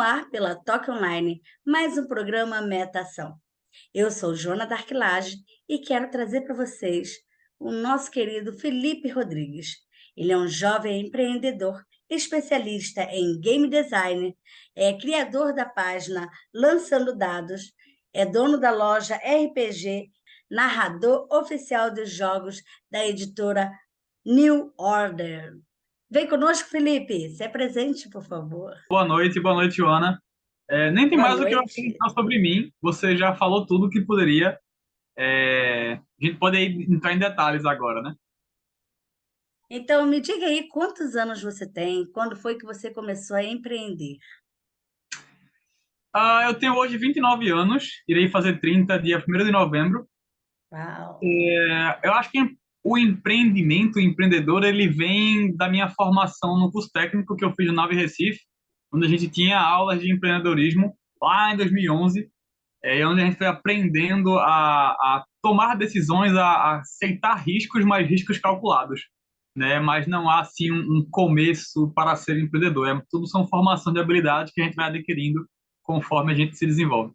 ar pela Toque Online, mais um programa Meta Ação. Eu sou Joana Darquilage e quero trazer para vocês o nosso querido Felipe Rodrigues. Ele é um jovem empreendedor, especialista em game design, é criador da página Lançando Dados, é dono da loja RPG, narrador oficial dos jogos da editora New Order. Vem conosco, Felipe. Se apresente, por favor. Boa noite, Joana. Nem tem Boa mais o que eu noite. acrescentar sobre mim. Você já falou tudo que poderia. A gente pode entrar em detalhes agora, né? Então, me diga aí quantos anos você tem, quando foi que você começou a empreender? Eu tenho hoje 29 anos, irei fazer 30 dia 1º de novembro. Uau! Eu acho que o empreendimento, o empreendedor, ele vem da minha formação no curso técnico que eu fiz no Nave Recife, onde a gente tinha aulas de empreendedorismo lá em 2011. Onde a gente foi aprendendo a tomar decisões, a aceitar riscos, mas riscos calculados, né? Mas não há, assim, um começo para ser empreendedor. Tudo são formação de habilidades que a gente vai adquirindo conforme a gente se desenvolve.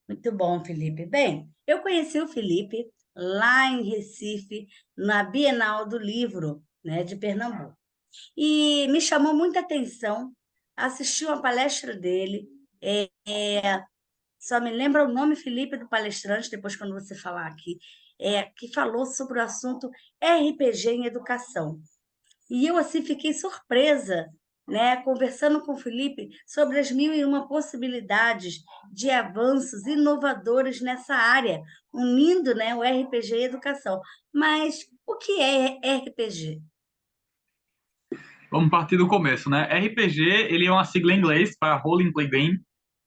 Muito bom, Felipe. Bem, eu conheci o Felipe lá em Recife, na Bienal do Livro, né, de Pernambuco. E me chamou muita atenção, assisti uma palestra dele, só me lembra o nome, Felipe, do palestrante, depois quando você falar aqui, que falou sobre o assunto RPG em educação. E eu, assim, fiquei surpresa, né, conversando com o Felipe sobre as mil e uma possibilidades de avanços inovadores nessa área, unindo, né, o RPG e a educação. Mas o que é RPG? Vamos partir do começo, né? RPG, ele é uma sigla em inglês para Role Play Game.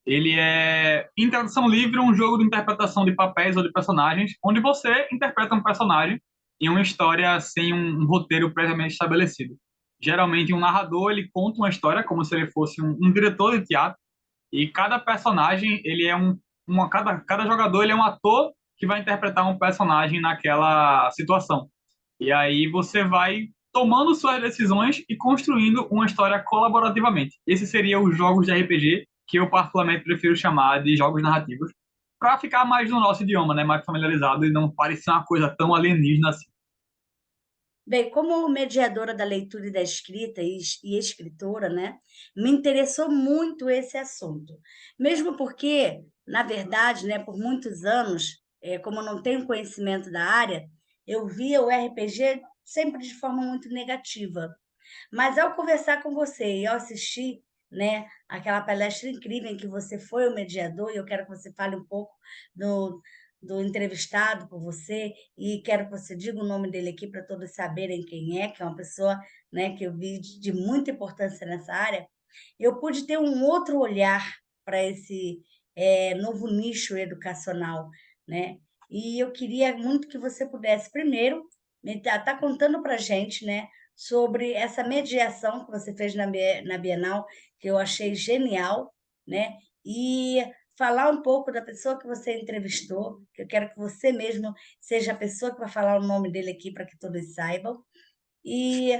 Ele é, em tradução livre, um jogo de interpretação de papéis ou de personagens, onde você interpreta um personagem em uma história sem um roteiro previamente estabelecido. Geralmente, um narrador ele conta uma história como se ele fosse um diretor de teatro, e cada personagem ele é cada jogador ele é um ator que vai interpretar um personagem naquela situação. E aí você vai tomando suas decisões e construindo uma história colaborativamente. Esses seriam os jogos de RPG que eu particularmente prefiro chamar de jogos narrativos, para ficar mais no nosso idioma, né, mais familiarizado e não parecer uma coisa tão alienígena assim. Bem, como mediadora da leitura e da escrita e escritora, né, me interessou muito esse assunto. Mesmo porque, na verdade, né, por muitos anos, como eu não tenho conhecimento da área, eu via o RPG sempre de forma muito negativa. Mas ao conversar com você e ao assistir, né, aquela palestra incrível em que você foi o mediador, e eu quero que você fale um pouco do, do entrevistado por você, e quero que você diga o nome dele aqui para todos saberem quem é, que é uma pessoa, né, que eu vi de muita importância nessa área. Eu pude ter um outro olhar para esse novo nicho educacional, né? E eu queria muito que você pudesse, primeiro, tá contando para a gente, né, sobre essa mediação que você fez na Bienal, que eu achei genial, né? E falar um pouco da pessoa que você entrevistou, que eu quero que você mesmo seja a pessoa que vai falar o nome dele aqui para que todos saibam, e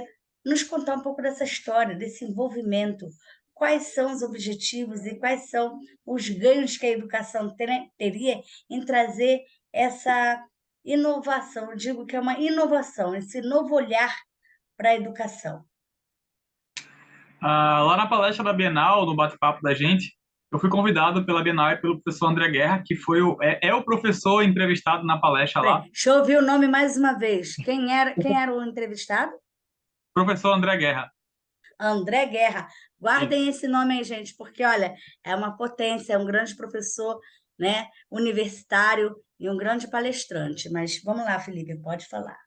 nos contar um pouco dessa história, desse envolvimento. Quais são os objetivos e quais são os ganhos que a educação teria em trazer essa inovação? Eu digo que é uma inovação, esse novo olhar para a educação. Lá na palestra da Bienal, no bate-papo da gente, eu fui convidado pela Bienal e pelo professor André Guerra, que é o professor entrevistado na palestra Bem, lá. deixa eu ouvir o nome mais uma vez. Quem era o entrevistado? Professor André Guerra. André Guerra. Isso. Guardem esse nome aí, gente, porque, olha, é uma potência, é um grande professor, né, universitário e um grande palestrante. Mas vamos lá, Felipe, pode falar.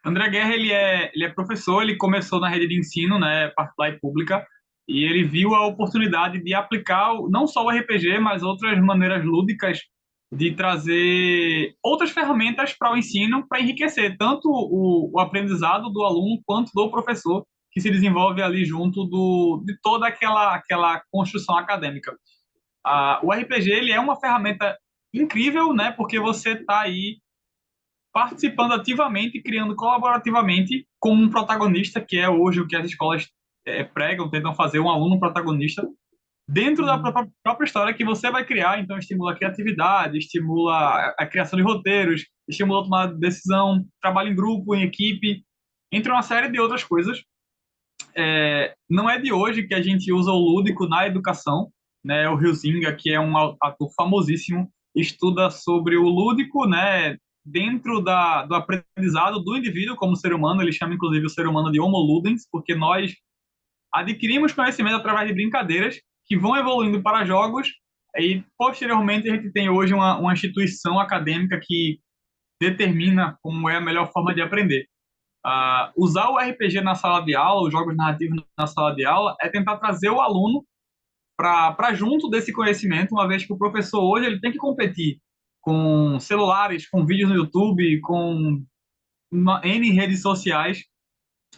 André Guerra, ele é professor, ele começou na rede de ensino, né, particular e pública, e ele viu a oportunidade de aplicar não só o RPG, mas outras maneiras lúdicas de trazer outras ferramentas para o ensino, para enriquecer tanto o aprendizado do aluno quanto do professor, que se desenvolve ali junto de toda aquela construção acadêmica. O RPG, ele é uma ferramenta incrível, né, porque você está aí participando ativamente e criando colaborativamente com um protagonista, que é hoje o que as escolas pregam, tentam fazer um aluno protagonista. dentro da Sim. própria história que você vai criar. Então, estimula a criatividade, estimula a criação de roteiros, estimula a tomar decisão, trabalho em grupo, em equipe, entre uma série de outras coisas. Não é de hoje que a gente usa o lúdico na educação, né? O Huizinga, que é um ator famosíssimo, estuda sobre o lúdico, né? Dentro do aprendizado do indivíduo como ser humano. Ele chama inclusive o ser humano de Homo Ludens, porque nós adquirimos conhecimento através de brincadeiras que vão evoluindo para jogos, e posteriormente a gente tem hoje uma instituição acadêmica que determina como é a melhor forma de aprender. Usar o RPG na sala de aula, os jogos narrativos na sala de aula, é tentar trazer o aluno para junto desse conhecimento, uma vez que o professor hoje ele tem que competir com celulares, com vídeos no YouTube, com N redes sociais,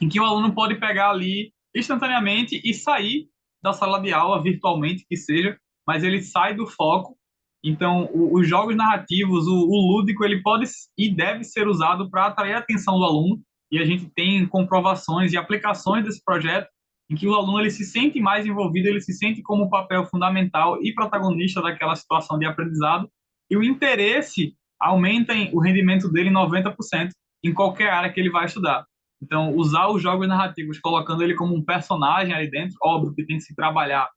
em que o aluno pode pegar ali instantaneamente e sair da sala de aula, virtualmente que seja, mas ele sai do foco. Então, os jogos narrativos, o lúdico, ele pode e deve ser usado para atrair a atenção do aluno, e a gente tem comprovações e aplicações desse projeto em que o aluno ele se sente mais envolvido, ele se sente como papel fundamental e protagonista daquela situação de aprendizado, e o interesse aumenta o rendimento dele em 90% em qualquer área que ele vai estudar. Então, usar os jogos narrativos, colocando ele como um personagem ali dentro, óbvio que tem que se trabalhar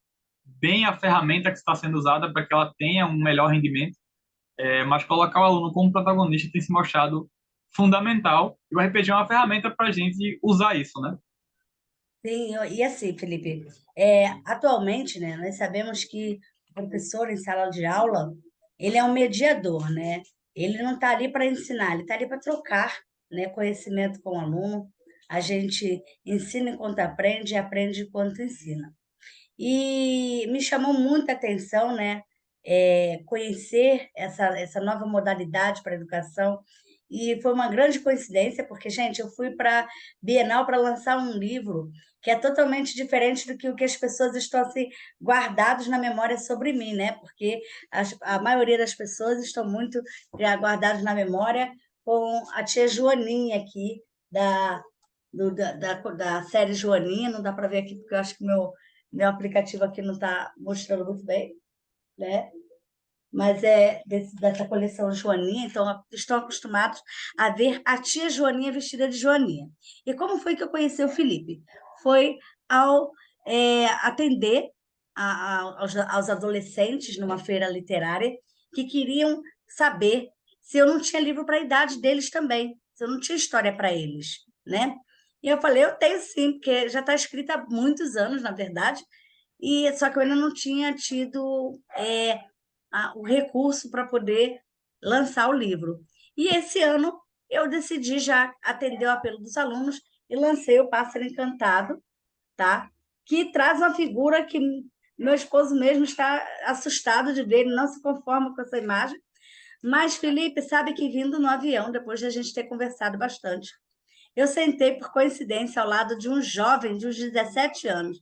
bem a ferramenta que está sendo usada para que ela tenha um melhor rendimento, mas colocar o aluno como protagonista tem se mostrado fundamental, e o RPG é uma ferramenta para a gente usar isso, né? Sim, e assim, Felipe, atualmente, né, nós sabemos que o professor em sala de aula, ele é um mediador, né? Ele não está ali para ensinar, ele está ali para trocar, né, conhecimento com o aluno. A gente ensina enquanto aprende e aprende enquanto ensina. E me chamou muita atenção, né, conhecer essa nova modalidade para a educação. E foi uma grande coincidência, porque, gente, eu fui para Bienal para lançar um livro que é totalmente diferente do que o que as pessoas estão assim, guardados na memória sobre mim, né? Porque a maioria das pessoas estão muito guardados na memória com a tia Joaninha aqui, da série Joaninha. Não dá para ver aqui, porque eu acho que meu aplicativo aqui não está mostrando muito bem, né? Mas é dessa coleção Joaninha, então estão acostumados a ver a tia Joaninha vestida de Joaninha. E como foi que eu conheci o Felipe? Foi ao atender aos adolescentes numa feira literária que queriam saber se eu não tinha livro para a idade deles também, se eu não tinha história para eles, né? E eu falei, eu tenho sim, porque já está escrita há muitos anos, na verdade, e só que eu ainda não tinha tido o recurso para poder lançar o livro. E esse ano eu decidi já atender o apelo dos alunos e lancei o Pássaro Encantado, tá? Que traz uma figura que meu esposo mesmo está assustado de ver, ele não se conforma com essa imagem. Mas Felipe sabe que vindo no avião, depois de a gente ter conversado bastante, eu sentei por coincidência ao lado de um jovem de uns 17 anos.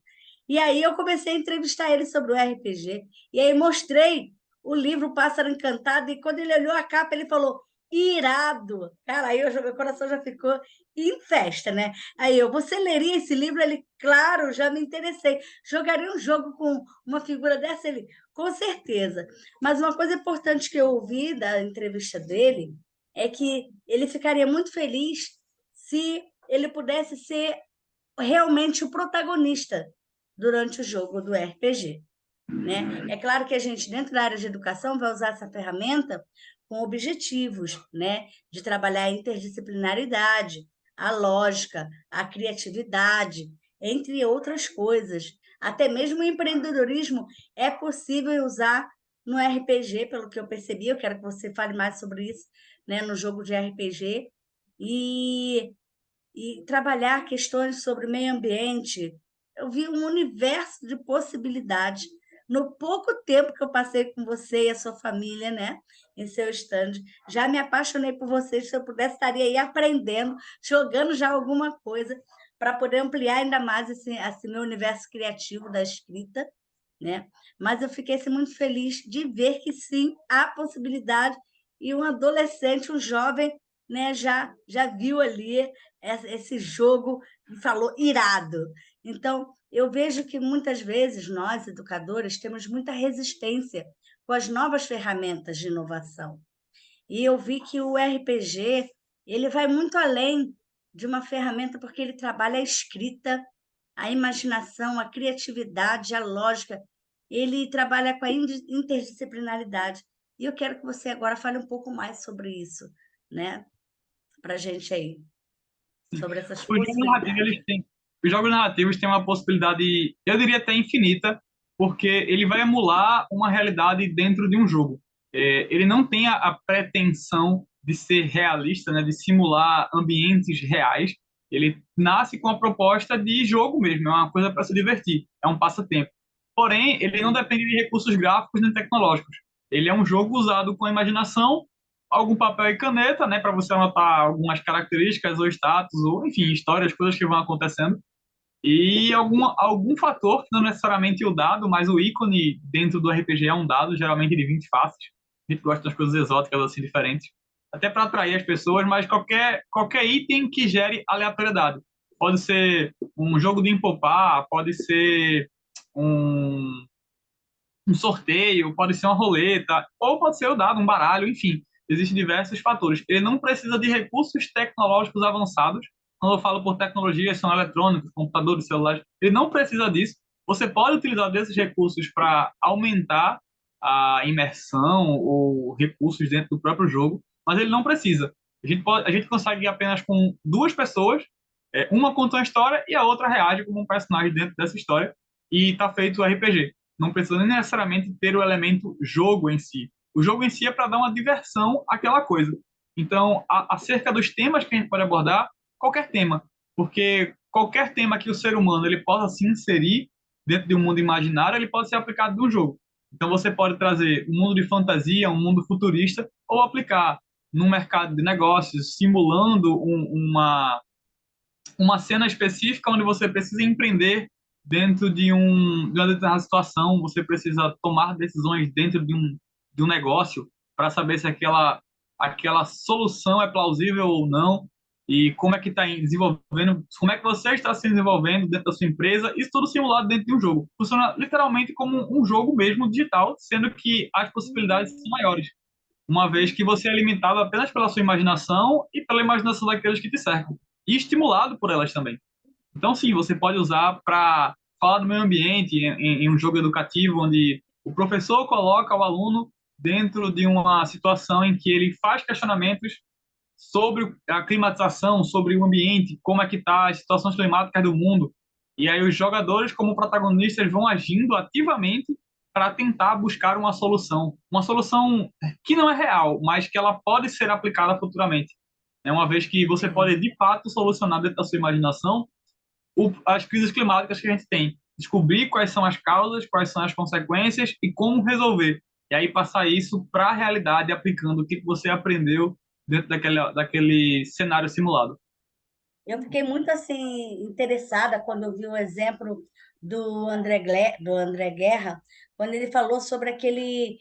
E aí eu comecei a entrevistar ele sobre o RPG. E aí mostrei o livro Pássaro Encantado, e quando ele olhou a capa, ele falou: irado! Cara, aí meu coração já ficou em festa, né? Aí você leria esse livro? Ele, claro, já me interessei. Jogaria um jogo com uma figura dessa? Ele, com certeza. Mas uma coisa importante que eu ouvi da entrevista dele é que ele ficaria muito feliz se ele pudesse ser realmente o protagonista durante o jogo do RPG, né? É claro que a gente, dentro da área de educação, vai usar essa ferramenta com objetivos, né? De trabalhar a interdisciplinaridade, a lógica, a criatividade, entre outras coisas. Até mesmo o empreendedorismo é possível usar no RPG, pelo que eu percebi. Eu quero que você fale mais sobre isso, né? No jogo de RPG. E trabalhar questões sobre meio ambiente. Eu vi um universo de possibilidades no pouco tempo que eu passei com você e a sua família, né, em seu stand. Já me apaixonei por vocês. Se eu pudesse, estaria aí aprendendo, jogando já alguma coisa para poder ampliar ainda mais esse meu universo criativo da escrita, né? Mas eu fiquei assim, muito feliz de ver que sim, há possibilidade, e um adolescente, um jovem, né, já viu ali esse jogo e falou irado. Então, eu vejo que muitas vezes nós, educadores, temos muita resistência com as novas ferramentas de inovação. E eu vi que o RPG, ele vai muito além de uma ferramenta, porque ele trabalha a escrita, a imaginação, a criatividade, a lógica. Ele trabalha com a interdisciplinaridade. E eu quero que você agora fale um pouco mais sobre isso, né? Para a gente aí, sobre essas Os jogos narrativos, possibilidades. os jogos narrativos têm uma possibilidade, eu diria até infinita, porque ele vai emular uma realidade dentro de um jogo. Ele não tem a pretensão de ser realista, né, de simular ambientes reais. Ele nasce com a proposta de jogo mesmo, é uma coisa para se divertir, é um passatempo. Porém, ele não depende de recursos gráficos nem tecnológicos. Ele é um jogo usado com a imaginação, algum papel e caneta, né, para você anotar algumas características ou status, ou enfim, histórias, coisas que vão acontecendo, e algum fator, que não necessariamente o dado, mas o ícone dentro do RPG é um dado, geralmente de 20 faces. A gente gosta das coisas exóticas, assim, diferentes, até para atrair as pessoas, mas qualquer item que gere aleatoriedade. Pode ser um jogo de empopar, pode ser um um sorteio, pode ser uma roleta, ou pode ser o dado, um baralho, enfim, existem diversos fatores. Ele não precisa de recursos tecnológicos avançados. Quando eu falo por tecnologia, são eletrônicos, computadores, celulares. Ele não precisa disso. Você pode utilizar desses recursos para aumentar a imersão ou recursos dentro do próprio jogo, mas ele não precisa. A gente consegue ir apenas com duas pessoas, uma conta uma história e a outra reage como um personagem dentro dessa história, e está feito o RPG. Não precisa nem necessariamente ter o elemento jogo em si. O jogo em si é para dar uma diversão àquela coisa. Então, acerca dos temas que a gente pode abordar, qualquer tema, porque qualquer tema que o ser humano ele possa se inserir dentro de um mundo imaginário, ele pode ser aplicado num jogo. Então, você pode trazer um mundo de fantasia, um mundo futurista, ou aplicar num mercado de negócios, simulando uma cena específica onde você precisa empreender dentro de uma determinada situação, você precisa tomar decisões dentro de um negócio para saber se aquela solução é plausível ou não e como é que está desenvolvendo, como é que você está se desenvolvendo dentro da sua empresa, isso tudo simulado dentro de um jogo. Funciona literalmente como um jogo mesmo digital, sendo que as possibilidades são maiores, uma vez que você é limitado apenas pela sua imaginação e pela imaginação daqueles que te cercam, e estimulado por elas também. Então, sim, você pode usar para falar do meio ambiente em um jogo educativo, onde o professor coloca o aluno dentro de uma situação em que ele faz questionamentos sobre a climatização, sobre o ambiente, como é que está as situações climáticas do mundo. E aí os jogadores, como protagonistas, vão agindo ativamente para tentar buscar uma solução que não é real, mas que ela pode ser aplicada futuramente. É uma vez que você pode de fato solucionar dentro da sua imaginação as crises climáticas que a gente tem, descobrir quais são as causas, quais são as consequências e como resolver. E aí passar isso para a realidade, aplicando o que você aprendeu dentro daquele cenário simulado. Eu fiquei muito assim interessada quando eu vi o exemplo do André Guerra, quando ele falou sobre aquele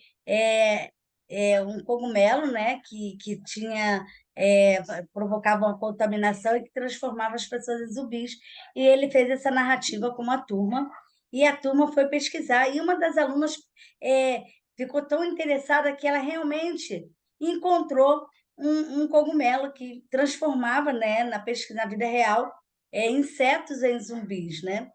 um cogumelo, né, que tinha é, provocava uma contaminação e que transformava as pessoas em zumbis. E ele fez essa narrativa com uma turma e a turma foi pesquisar e uma das alunas é, ficou tão interessada que ela realmente encontrou um cogumelo que transformava, né, na pesquisa, na vida real, insetos em zumbis, né?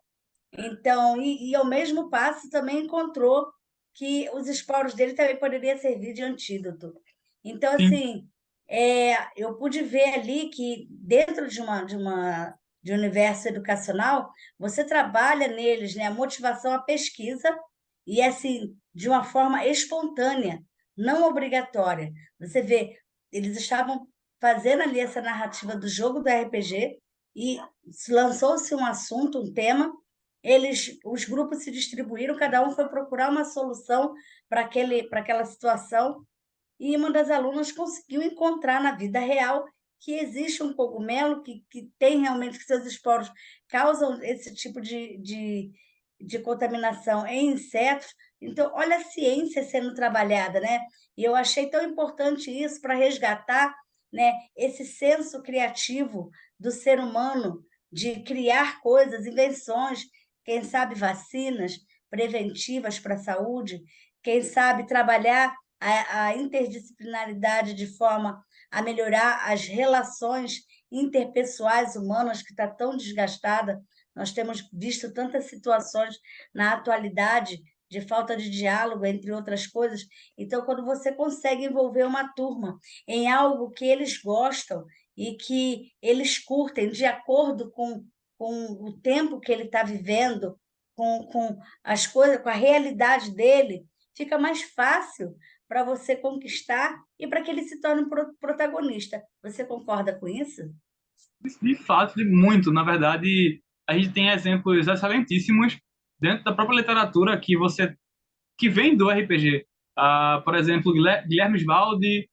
Então, e ao mesmo passo também encontrou que os esporos dele também poderiam servir de antídoto. Então, Sim, assim, eu pude ver ali que dentro de um universo educacional, você trabalha neles, né, a motivação à pesquisa e assim, de uma forma espontânea, não obrigatória. Você vê, eles estavam fazendo ali essa narrativa do jogo do RPG e lançou-se um assunto, um tema, os grupos se distribuíram, cada um foi procurar uma solução para aquela situação, e uma das alunas conseguiu encontrar na vida real que existe um cogumelo que tem realmente que seus esporos causam esse tipo de contaminação em insetos. Então, olha a ciência sendo trabalhada, né? E eu achei tão importante isso para resgatar, né, esse senso criativo do ser humano, de criar coisas, invenções, quem sabe vacinas preventivas para a saúde, quem sabe trabalhar a interdisciplinaridade de forma a melhorar as relações interpessoais humanas, que está tão desgastada. Nós temos visto tantas situações na atualidade de falta de diálogo, entre outras coisas. Então, quando você consegue envolver uma turma em algo que eles gostam e que eles curtem de acordo com o tempo que ele está vivendo, com as coisas, com a realidade dele, fica mais fácil para você conquistar e para que ele se torne um protagonista. Você concorda com isso? De fato, de muito. Na verdade, a gente tem exemplos excelentíssimos dentro da própria literatura que vem do RPG. Por exemplo, Guilherme Svaldi,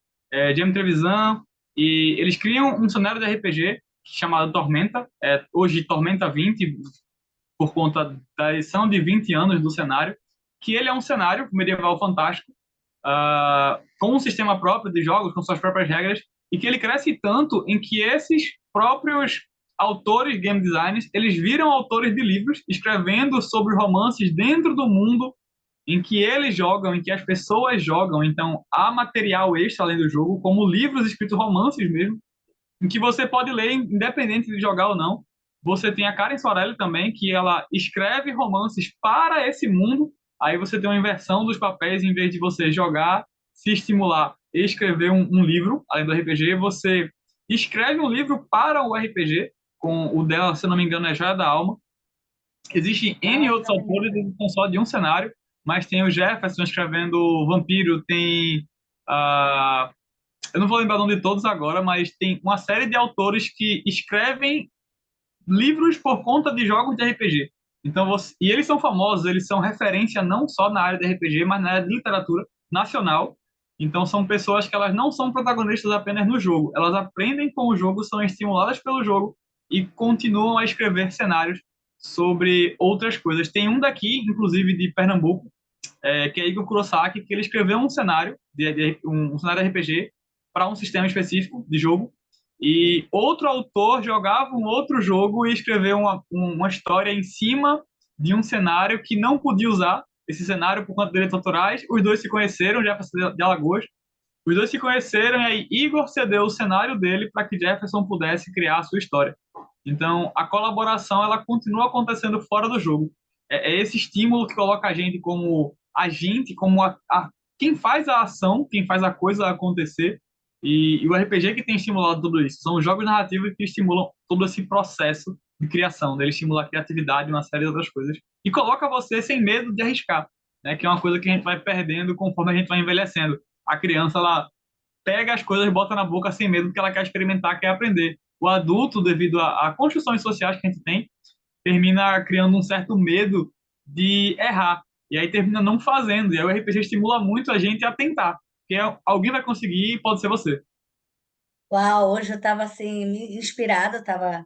James Trevisan, e eles criam um cenário de RPG chamado Tormenta, hoje Tormenta 20, por conta da edição de 20 anos do cenário, que ele é um cenário medieval fantástico, com um sistema próprio de jogos, com suas próprias regras, e que ele cresce tanto em que esses próprios autores, game designers, eles viram autores de livros escrevendo sobre romances dentro do mundo em que eles jogam, em que as pessoas jogam. Então, há material extra além do jogo, como livros escritos romances mesmo, em que você pode ler, independente de jogar ou não. Você tem a Karen Sorelli também, que ela escreve romances para esse mundo. Aí você tem uma inversão dos papéis, em vez de você jogar, se estimular e escrever um livro, além do RPG, você escreve um livro para o RPG, com o dela, se não me engano, é Joia da Alma. Existem N outros Nossa, autores, menina. eles não só de um cenário, mas tem o Jefferson escrevendo Vampiro, tem. Eu não vou lembrar o nome de todos agora, mas tem uma série de autores que escrevem livros por conta de jogos de RPG. Então, e eles são famosos, eles são referência não só na área de RPG, mas na área de literatura nacional. Então, são pessoas que elas não são protagonistas apenas no jogo, elas aprendem com o jogo, são estimuladas pelo jogo e continuam a escrever cenários sobre outras coisas. Tem um daqui, inclusive de Pernambuco, que é Igor Kurosaki, que ele escreveu um cenário, um cenário de RPG para um sistema específico de jogo, e outro autor jogava um outro jogo e escreveu uma história em cima de um cenário que não podia usar esse cenário por conta de direitos autorais. Os dois se conheceram, Jefferson de Alagoas. Os dois se conheceram e aí Igor cedeu o cenário dele para que Jefferson pudesse criar a sua história. Então, a colaboração ela continua acontecendo fora do jogo. É esse estímulo que coloca a gente como agente, como quem faz a ação, quem faz a coisa acontecer. E o RPG que tem estimulado tudo isso. São os jogos narrativos que estimulam todo esse processo de criação, dele estimular a criatividade e uma série de outras coisas. E coloca você sem medo de arriscar, né? Que é uma coisa que a gente vai perdendo conforme a gente vai envelhecendo. A criança, ela pega as coisas e bota na boca sem medo, porque ela quer experimentar, quer aprender. O adulto, devido a construções sociais que a gente tem, termina criando um certo medo de errar. E aí termina não fazendo. E aí o RPG estimula muito a gente a tentar. Porque alguém vai conseguir e pode ser você. Uau, hoje eu estava assim, inspirada, estava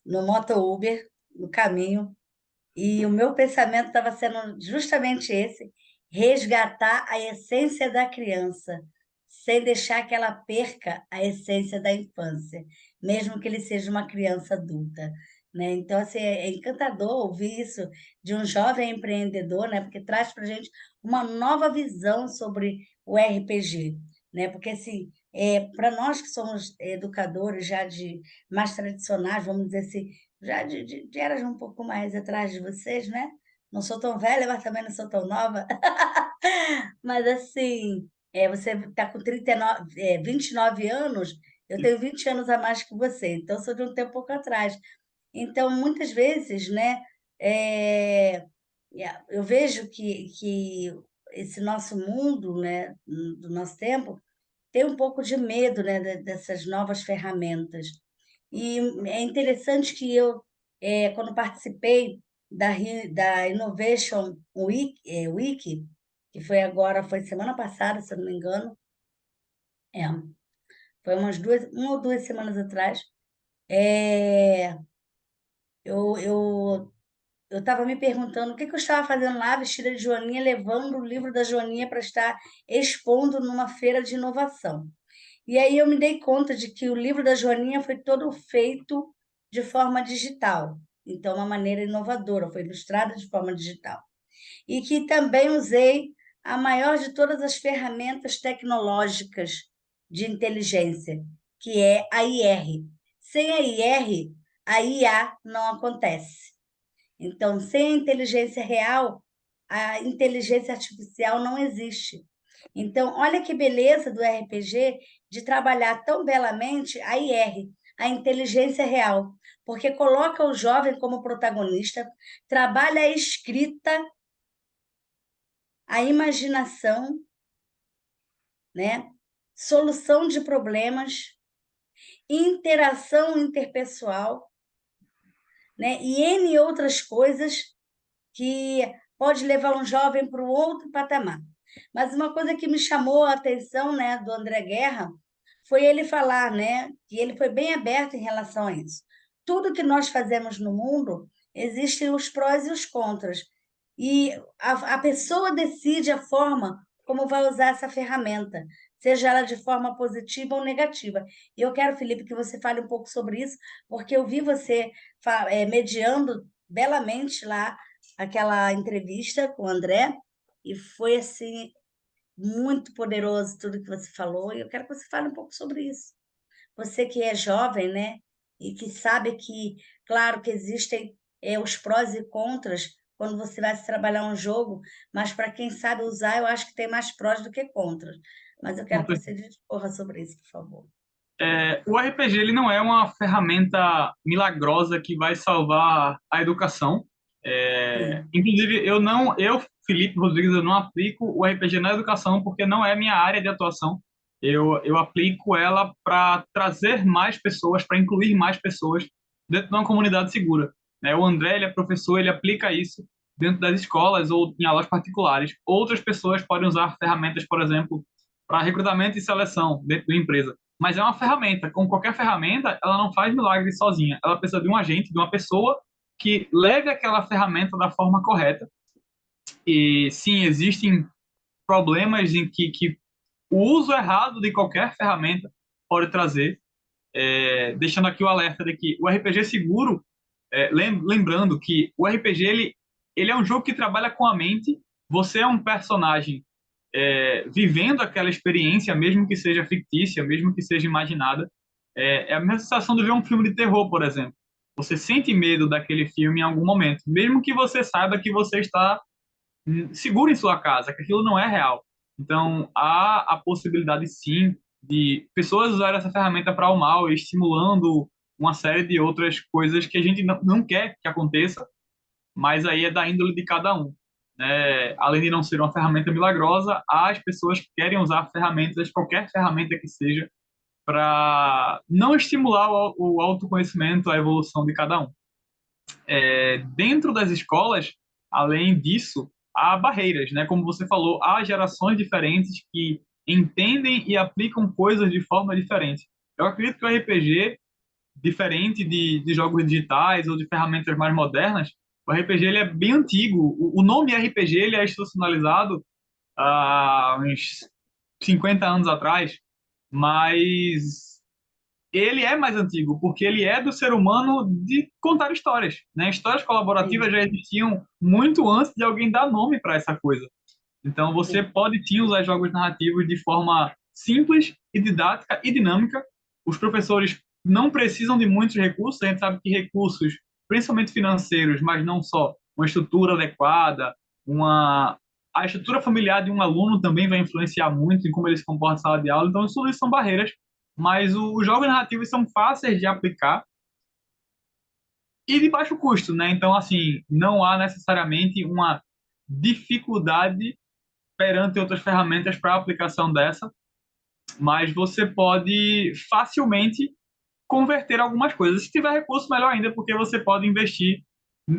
no moto Uber, no caminho, e o meu pensamento estava sendo justamente esse: resgatar a essência da criança, sem deixar que ela perca a essência da infância, mesmo que ele seja uma criança adulta, né? Então, assim, é encantador ouvir isso de um jovem empreendedor, né? Porque traz para a gente uma nova visão sobre o RPG, né? Porque, assim, para nós que somos educadores já de mais tradicionais, vamos dizer assim, já de eras um pouco mais atrás de vocês, né? Não sou tão velha, mas também não sou tão nova. Mas assim, você está com 39, 29 anos, eu tenho 20 anos a mais que você, então sou de um tempo pouco atrás. Então, muitas vezes, né, é, eu vejo que esse nosso mundo, né, do nosso tempo, tem um pouco de medo, né, dessas novas ferramentas. E é interessante que eu, quando participei da Innovation Week, que foi agora, foi semana passada, se eu não me engano, é, foi uma ou duas semanas atrás, é, eu eu estava me perguntando o que que eu estava fazendo lá, vestida de Joaninha, levando o livro da Joaninha para estar expondo numa feira de inovação. E aí eu me dei conta de que o livro da Joaninha foi todo feito de forma digital. Então, uma maneira inovadora, foi ilustrada de forma digital. E que também usei a maior de todas as ferramentas tecnológicas de inteligência, que é a IR. Sem a IR, a IA não acontece. Então, sem a inteligência real, a inteligência artificial não existe. Então, olha que beleza do RPG de trabalhar tão belamente a IR, a inteligência real, porque coloca o jovem como protagonista, trabalha a escrita, a imaginação, né? Solução de problemas, interação interpessoal, né? E N outras coisas que pode levar um jovem para um outro patamar. Mas uma coisa que me chamou a atenção, né, do André Guerra foi ele falar, né, que ele foi bem aberto em relação a isso. Tudo que nós fazemos no mundo, existem os prós e os contras. E a pessoa decide a forma como vai usar essa ferramenta, seja ela de forma positiva ou negativa. E eu quero, Felipe, que você fale um pouco sobre isso, porque eu vi você mediando belamente lá aquela entrevista com o André, e foi assim muito poderoso tudo que você falou, e eu quero que você fale um pouco sobre isso. Você que é jovem, né, e que sabe que, claro, que existem os prós e contras quando você vai se trabalhar um jogo, mas para quem sabe usar, eu acho que tem mais prós do que contras. Mas eu quero que você discorra sobre isso, por favor. O RPG ele não é uma ferramenta milagrosa que vai salvar a educação. Sim, Inclusive, Felipe Rodrigues, eu não aplico o RPG na educação porque não é minha área de atuação. Eu aplico ela para trazer mais pessoas, para incluir mais pessoas dentro de uma comunidade segura. Né? O André, ele é professor, ele aplica isso dentro das escolas ou em aulas particulares. Outras pessoas podem usar ferramentas, por exemplo, para recrutamento e seleção dentro da empresa. Mas é uma ferramenta. Como qualquer ferramenta, ela não faz milagre sozinha. Ela precisa de um agente, de uma pessoa que leve aquela ferramenta da forma correta. E sim, existem problemas em que o uso errado de qualquer ferramenta pode trazer. Deixando aqui o alerta de que o RPG seguro, lembrando que o RPG ele é um jogo que trabalha com a mente. Você é um personagem vivendo aquela experiência, mesmo que seja fictícia, mesmo que seja imaginada. É a mesma sensação de ver um filme de terror, por exemplo. Você sente medo daquele filme em algum momento, mesmo que você saiba que você está seguro em sua casa, que aquilo não é real. Então, há a possibilidade, sim, de pessoas usarem essa ferramenta para o mal, estimulando uma série de outras coisas que a gente não quer que aconteça, mas aí é da índole de cada um. Né? Além de não ser uma ferramenta milagrosa, há as pessoas que querem usar ferramentas, qualquer ferramenta que seja, para não estimular o autoconhecimento, a evolução de cada um. Dentro das escolas, além disso, há barreiras, né? Como você falou, há gerações diferentes que entendem e aplicam coisas de forma diferente. Eu acredito que o RPG, diferente de jogos digitais ou de ferramentas mais modernas, o RPG ele é bem antigo. O nome RPG ele é institucionalizado há uns 50 anos atrás, mas ele é mais antigo, porque ele é do ser humano de contar histórias, né? Histórias colaborativas sim, já existiam muito antes de alguém dar nome para essa coisa. Então você sim. pode sim usar jogos narrativos de forma simples e didática e dinâmica. Os professores não precisam de muitos recursos, a gente sabe que recursos, principalmente financeiros, mas não só, uma estrutura adequada, uma a estrutura familiar de um aluno também vai influenciar muito em como ele se comporta na sala de aula. Então, isso são barreiras, mas os jogos narrativos são fáceis de aplicar e de baixo custo, né? Então, assim, não há necessariamente uma dificuldade perante outras ferramentas para a aplicação dessa, mas você pode facilmente converter algumas coisas. Se tiver recurso, melhor ainda, porque você pode investir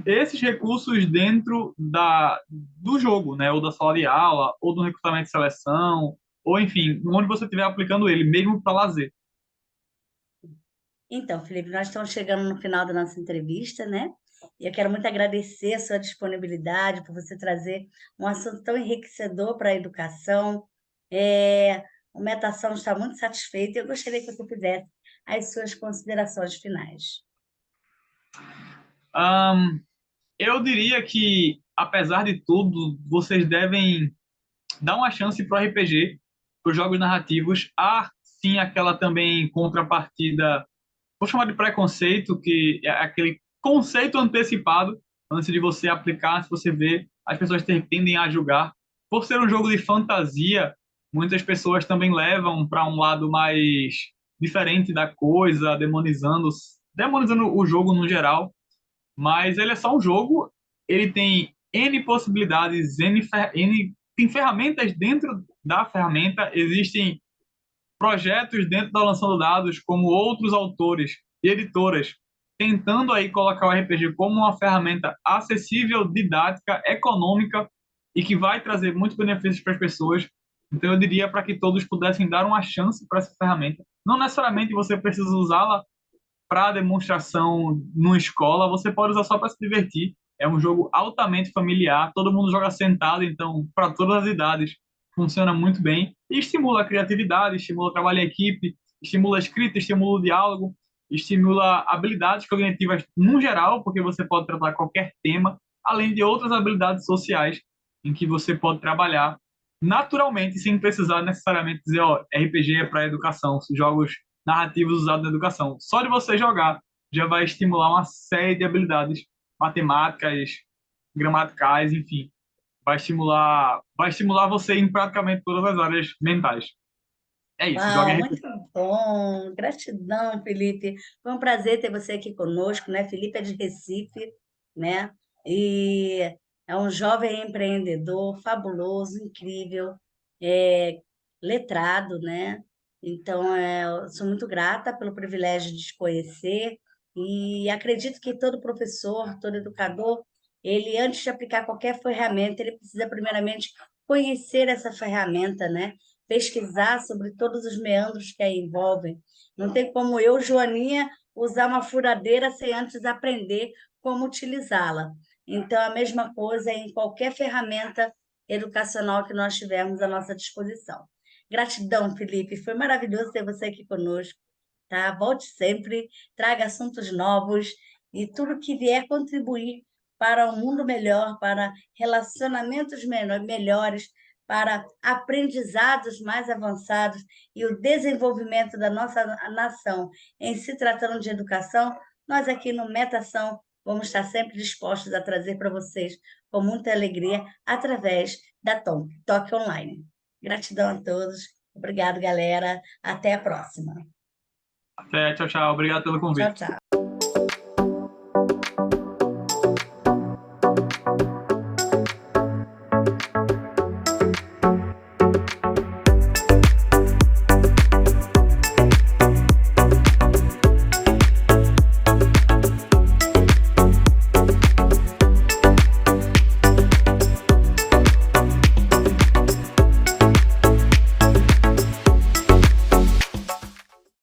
esses recursos dentro do jogo, né? Ou da sala de aula, ou do recrutamento de seleção, ou enfim, onde você estiver aplicando ele, mesmo para lazer. Então, Felipe, nós estamos chegando no final da nossa entrevista, né? E eu quero muito agradecer a sua disponibilidade por você trazer um assunto tão enriquecedor para a educação. O Metação está muito satisfeito e eu gostaria que você fizesse as suas considerações finais. Ahn, eu diria que, apesar de tudo, vocês devem dar uma chance para o RPG, para os jogos narrativos. Há, sim, aquela também contrapartida, vou chamar de preconceito, que é aquele conceito antecipado, antes de você aplicar, se você vê, as pessoas tendem a julgar. Por ser um jogo de fantasia, muitas pessoas também levam para um lado mais diferente da coisa, demonizando o jogo no geral. Mas ele é só um jogo, ele tem N possibilidades, tem ferramentas dentro da ferramenta, existem projetos dentro da Lançando Dados, como outros autores e editoras, tentando aí colocar o RPG como uma ferramenta acessível, didática, econômica e que vai trazer muitos benefícios para as pessoas. Então, eu diria para que todos pudessem dar uma chance para essa ferramenta. Não necessariamente você precisa usá-la para demonstração numa escola, você pode usar só para se divertir. É um jogo altamente familiar, todo mundo joga sentado, então, para todas as idades, funciona muito bem e estimula a criatividade, estimula o trabalho em equipe, estimula a escrita, estimula o diálogo, estimula habilidades cognitivas no geral, porque você pode tratar qualquer tema, além de outras habilidades sociais em que você pode trabalhar naturalmente, sem precisar necessariamente dizer, ó, RPG é para educação, jogos narrativos usados na educação. Só de você jogar já vai estimular uma série de habilidades matemáticas, gramaticais, enfim. Vai estimular você em praticamente todas as áreas mentais. É isso, joga Uau, RPG. muito bom. Gratidão, Felipe. Foi um prazer ter você aqui conosco, né? Felipe é de Recife, né? E é um jovem empreendedor fabuloso, incrível, é, letrado, né? Então, eu sou muito grata pelo privilégio de te conhecer e acredito que todo professor, todo educador, ele, antes de aplicar qualquer ferramenta, ele precisa primeiramente conhecer essa ferramenta, né? Pesquisar sobre todos os meandros que a envolvem. Não tem como eu, Joaninha, usar uma furadeira sem antes aprender como utilizá-la. Então, a mesma coisa em qualquer ferramenta educacional que nós tivermos à nossa disposição. Gratidão, Felipe. Foi maravilhoso ter você aqui conosco. Tá? Volte sempre, traga assuntos novos e tudo que vier contribuir para um mundo melhor, para relacionamentos melhores, para aprendizados mais avançados e o desenvolvimento da nossa nação em se tratando de educação, nós aqui no Metação vamos estar sempre dispostos a trazer para vocês com muita alegria através da Toque Online. Gratidão a todos. Obrigado, galera. Até a próxima. Até, tchau, tchau. Obrigado pelo Tchau, convite. tchau.